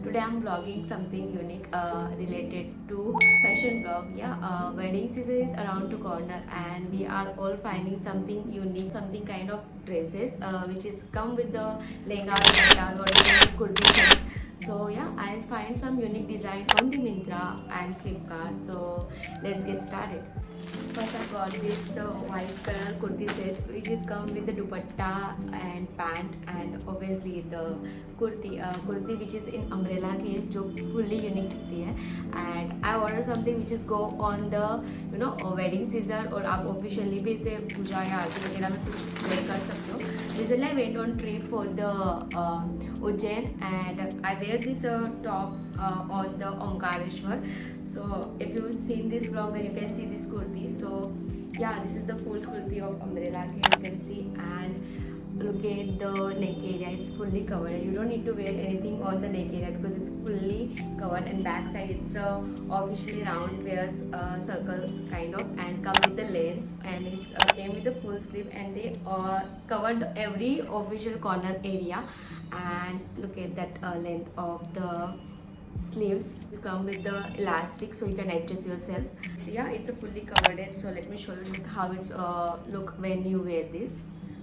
Today I'm vlogging something unique related to fashion vlog. Yeah, wedding season is around the corner, and we are all finding something unique, something kind of dresses which is come with the lehenga or the kurti sets. So yeah, I find some unique design on the Myntra and Flipkart. So let's get started. First, I got this white color kurti set, which is come with the dupatta and pant, and obviously the kurti which is in umbrella case, जो fully unique दिखती है. And I ordered something which is go on the wedding season, और आप officially भी इसे पूजा या आरती वगैरह में कुछ wear कर सकते हो. Recently, I went on trip for the Ujjain, and I wear this top on the Omkareshwar. So if you've seen this vlog, then you can see this kurti. So yeah, this is the full kurti of umbrella here, you can see. And look at the neck area, it's fully covered. You don't need to wear anything on the neck area because it's fully covered. And back side, it's officially round, wears circles kind of, and come with the lens. And it's came with the full sleeve, and they covered every official corner area. And look at that length of the sleeves. It's come with the elastic, so you can adjust yourself. So yeah, it's a fully covered it. So let me show you how it's look when you wear this.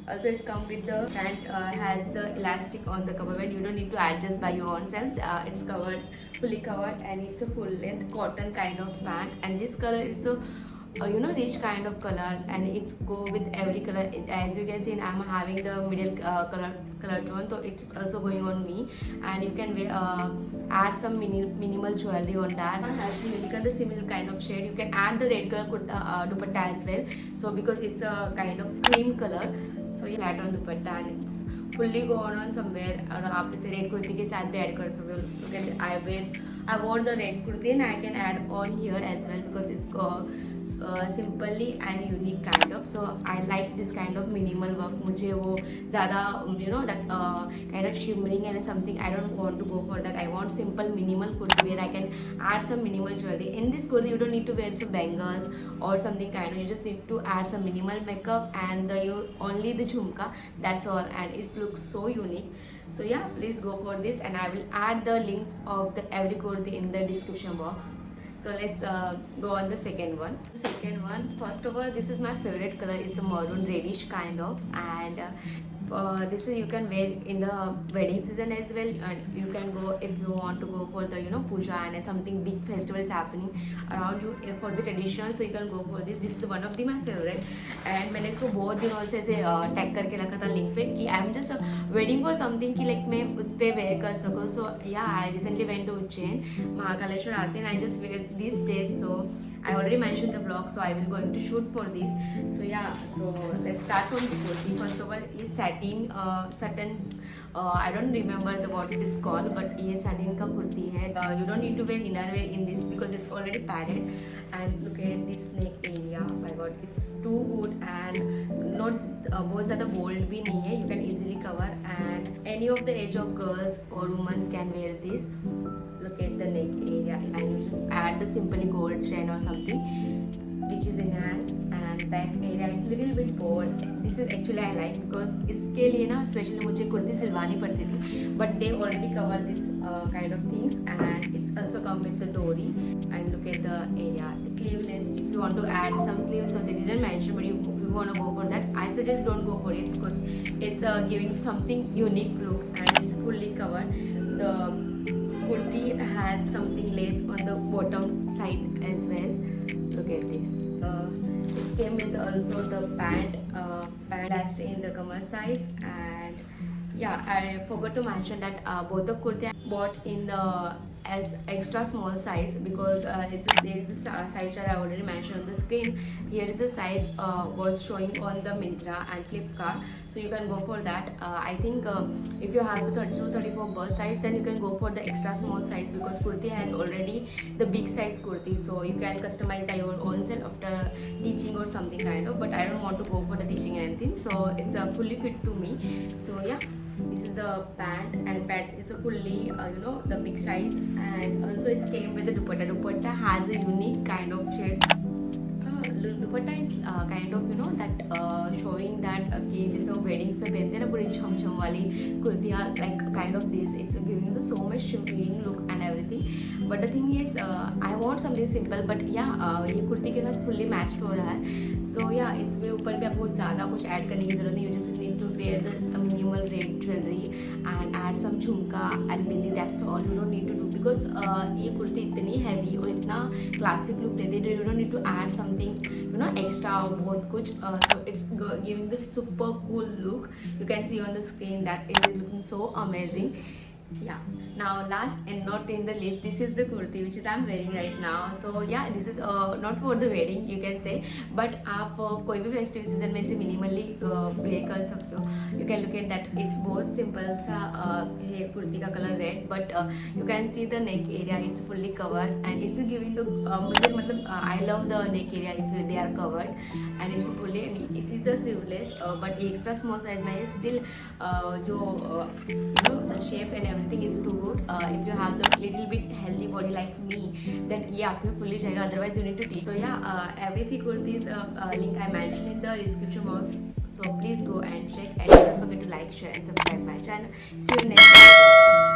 Also, it's come with the pant, has the elastic on the cover band. You don't need to adjust by your own self. It's covered, fully covered, and it's a full length cotton kind of pant. And this color is so rich kind of color, and it's go with every color. As you can see, I'm having the middle color tone, so it's also going on me. And you can add some minimal jewelry on that. It has the similar kind of shade. You can add the red color kurta dupatta as well. So because it's a kind of cream color, so you add on dupatta, and it's fully go on somewhere. और आप इसे red kurti के साथ भी add कर सकते हो. You can I wore the red kurti, and I can add on here as well because it's simply and unique kind of. So I like this kind of minimal work. मुझे वो ज़्यादा that kind of shimmering and something, I don't want to go for that. I want simple minimal kurti where I can add some minimal jewelry. In this kurti, you don't need to wear some bangles or something kind of. You just need to add some minimal makeup and only the jhumka. That's all, and it looks so unique. So yeah, please go for this, and I will add the links of the every kurti in the description box. So let's go on the second one. Second one, first of all, this is my favorite color. It's a maroon reddish kind of, and this is you can wear in the wedding season as well. And you can go if you want to go for the puja and something big festival is happening around you for the traditional. So you can go for this. This is one of the my favorite, and मैंने इसको बहुत दिनों से ऐसे tag करके रखा था link पे कि I am just waiting for something कि लाइक मैं उस पर वेयर कर सकूँ. So yeah I recently went to Ujjain Mahakaleshwar aarti, and I just wear these days. So I already mentioned the vlog, so I will going to shoot for this. So yeah, so let's start from the kurti. First of all, is satin. I don't remember what it's called, but ये satin का kurti है. You don't need to wear innerwear in this because it's already padded. And look at this neck area. Oh my God, it's too good and not बहुत ज़्यादा bold भी नहीं है. You can easily cover, and any of the age of girls or women can wear this. Look at the neck area, and you just add the simply gold chain or something which is enhanced. And back area is little bit bold. This is actually I like because इसके लिए ना specially मुझे कुर्ती सिलवानी पड़ती थी, but they already cover this kind of things, and it's also come with the dori. And look at the area, sleeveless. If you want to add some sleeves, so they didn't mention, but you want to go for that, I suggest don't go for it because it's giving something unique look, and it's fully covered. The kurti has something lace on the bottom side as well. Look at this. It came with also the pant last in the commerce size. And yeah, I forgot to mention that both the kurti I bought in the as extra small size because there is a size that I already mentioned on the screen. Here is a size was showing on the Myntra and Flipkart, so you can go for that. I think if you have the 32-34 bust size, then you can go for the extra small size because kurti has already the big size kurti, so you can customize by your own self after teaching or something kind of. But I don't want to go for the teaching anything, so it's fully fit to me. So yeah, this is the pant, and pant is a fully the big size. And also it came with the dupatta. Dupatta has a unique kind of shade. Look dupatta is kind of that showing that कि जैसे वो weddings पे पहनते हैं ना पूरी छम वाली कुर्तियाँ, like kind of this, it's giving the so much shimmering look and everything. But the thing is I want something simple, but ये कुर्ती के साथ fully matched हो रहा है. So इसमें ऊपर भी आपको ज़्यादा कुछ ऐड करने की ज़रूरत नहीं. You just need to wear the minimal red jewelry and add some झुमका and bindi. That's all. You don't need to do because ये कुर्ती इतनी हैवी और इतना क्लासिक लुक देती है. You don't need to add something extra और बहुत कुछ. So it's giving the super cool look. You can see on the screen that it is looking so amazing. Now last and not in the least, this is the kurti which is I'm wearing right now. So this is not for the wedding you can say, but आप कोई भी festive season में इसे minimally where कर सकते हो. You can look at that, it's बहुत simple सा है कुर्ती का colour red, but you can see the neck area, it's fully covered and it's giving the मुझे मतलब I love the neck area if they are covered and it's fully, it is a sleeveless but extra small size में still जो the shape and everything is too good. If you have the little bit healthy body like me, then ये आपको fully जाएगा, otherwise you need to teach. So everything kurtis link I mentioned in the description box, so please go and check and don't forget to like, share and subscribe my channel. See you next time.